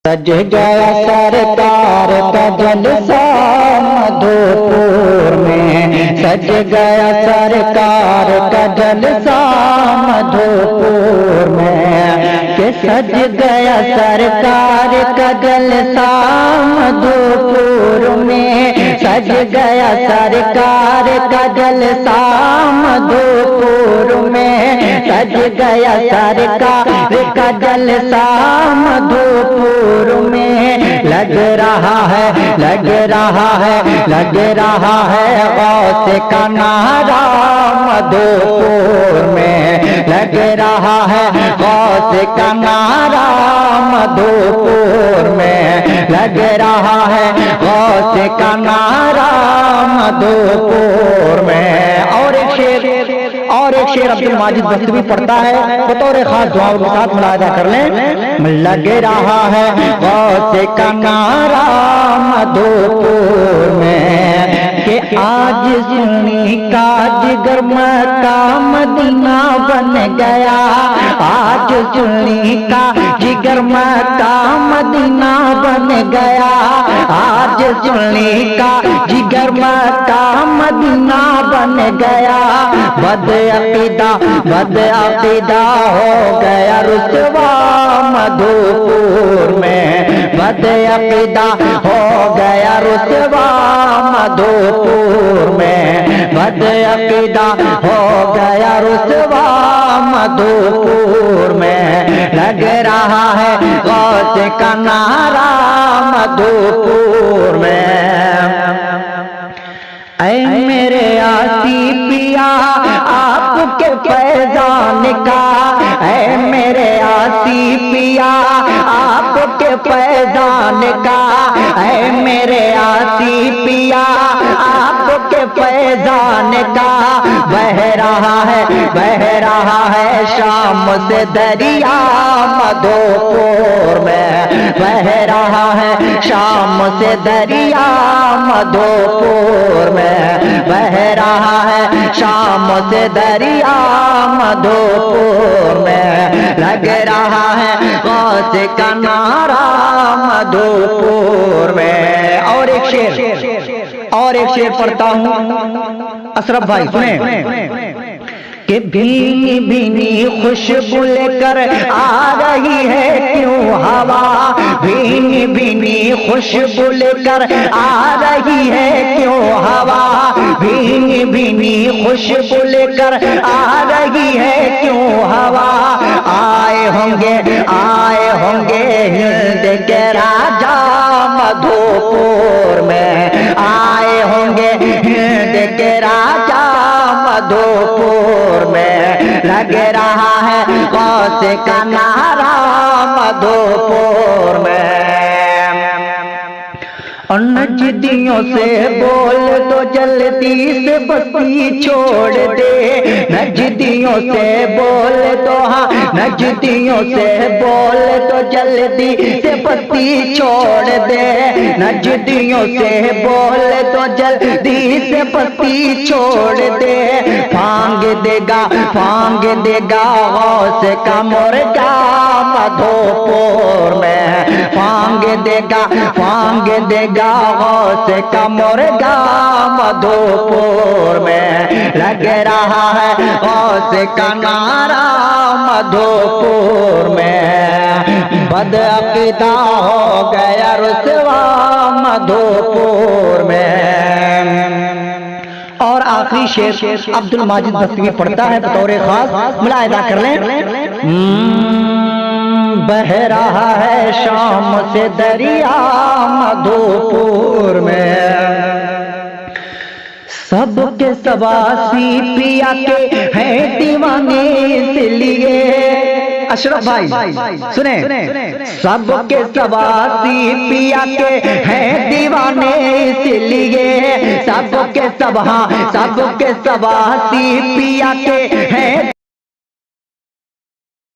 سج گیا سرکار کا جلسہ مدھوپور میں، سج گیا سرکار کا جلسہ مدھوپور میں، کہ سج گیا سرکار کا جلسہ مدھوپور میں، سج گیا سرکار کا جلسہ مدھوپور میں، سج گیا سرکار کا جلسہ مدھوپور میں، لگ رہا ہے لگ رہا ہے لگ رہا ہے غوث کا نعرہ مدھوپور میں، لگ رہا ہے غوث کا نعرہ مدھوپور میں، لگ رہا ہے غوث کا نعرہ مدھوپور میں۔ اور ایک شعر عبد الماجد بختیوری پڑھتا ہے، بطور خاص دعاؤں کے ساتھ ملاحظہ کر لیں۔ لگ رہا ہے غوث کا نعرہ مدھوپور میں، کہ آج سنی کا جگر مکہ مدینہ بن گیا، آج سنی کا جگر مکہ مدینہ بن گیا، آج سنی کا جگر مکہ مدینہ بن گیا، بد عقیدہ ہو گیا رسوا مدھوپور میں، بد عقیدہ ہو گیا رسوا مدھوپور میں، بد عقیدہ ہو گیا رسوا مدھوپور میں، لگ رہا ہے غوث کا نعرہ مدھوپور میں۔ اے میرے آسی پیا آپ کے فیضان کا، اے میرے آسی پیا آپ کے فیضان کا، اے میرے آسی پیا آپ کے فیضان کا، بہ رہا ہے شام سے دریا مدھوپور میں، بہ رہا ہے شام سے دریا مدھوپور میں، بہ رہا ہے شام سے دریا مدھوپور میں، لگ رہا ہے غوث کا نعرہ مدھوپور میں۔ اور ایک شعر پڑھتا ہوں، اشرف بھائی سنیں، کہ بھینی بھینی خوشبو لے کر آ رہی ہے کیوں ہوا، بھینی بھینی خوشبو لے کر آ رہی ہے کیوں ہوا، بھینی بھینی خوشبو لے کر آ رہی ہے کیوں ہوا، آئے ہوں گے ہند کے راجا مدھوپور میں، آئے ہوں گے ہند کے راجا مدھوپور میں، لگ رہا ہے غوث کا نعرہ مدھوپور میں۔ اور نجدیوں سے بول تو جلدی سے بستی چھوڑ دے، نجدیوں سے بول تو ہاں نجدیوں سے بول تو جلدی سے بستی چھوڑ دے، نجدیوں سے بول تو جلدی سے بستی چھوڑ دے، پھانگ دے گا غوث کا مرغا مدھوپور میں، پھانگ دے گا غوث کا مرغا مدھوپور میں، لگ رہا ہے غوث کا نعرہ مدھوپور میں، بد عقیدہ ہو گیا رسوا مدھوپور میں۔ اور آخری شعر عبد الماجد بختیوری پڑھتا ہے، بطور خاص ملاحظہ کر لیں۔ بہ رہا ہے شام سے دریا مدھوپور میں، سب کے سب آسی پیا کے ہیں دیوانے اس لیے، اشرف بھائی سنیں، سب کے سب آسی پیا کے ہیں دیوانے اس لیے، سب کے سب آسی پیا کے ہیں